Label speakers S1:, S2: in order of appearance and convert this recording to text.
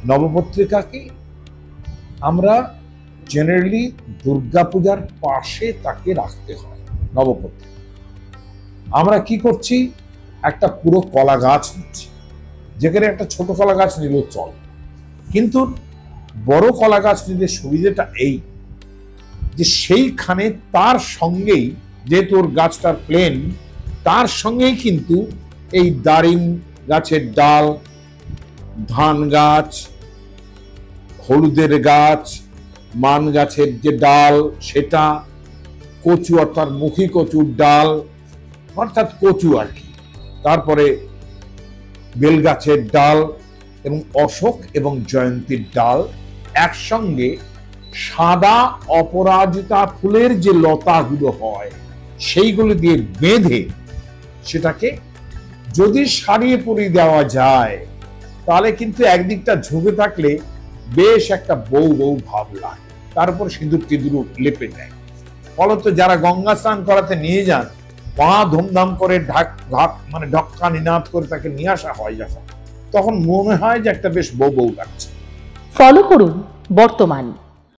S1: নবপত্রিকাকে আমরা জেনারেলি দুর্গাপূজার পাশে তাকে রাখতে হয়। নবপত্রিকা আমরা কি করছি, একটা পুরো কলা গাছ নিচ্ছি, যেখানে একটা ছোট কলা গাছ নিলেও চল, কিন্তু বড় কলা গাছ নিলে সুবিধাটা এই যে সেইখানে তার সঙ্গেই, যেহেতু ওর গাছটার প্লেন, তার সঙ্গেই কিন্তু এই দারিম গাছের ডাল, ধান গাছ, হলুদের গাছ, মান গাছের যে ডাল সেটা, কচু অর্থাৎ মুখী কচুর ডাল অর্থাৎ কচু আর কি, তারপরে বেল গাছের ডাল এবং অশোক এবং জয়ন্তীর ডাল একসঙ্গে সাদা অপরাজিতা ফুলের যে লতাগুলো হয় সেইগুলো দিয়ে বেঁধে সেটাকে যদি সারিয়ে পরিয়ে দেওয়া যায় তাহলে কিন্তু একদিকটা ঝুঁকে থাকলে বেশ একটা বউ বউ ভাব লাগে, তার উপর সিঁদুর টিঁদুর লেপে দেয়। ফলত যারা গঙ্গা স্নান করাতে নিয়ে যান, পা ধুমধাম করে ঢক্কা নিনাদ করে তাকে নিয়ে আসা হয়, যখন তখন মনে হয় যে একটা বেশ বউ বউ লাগছে।
S2: ফলো করুন বর্তমান।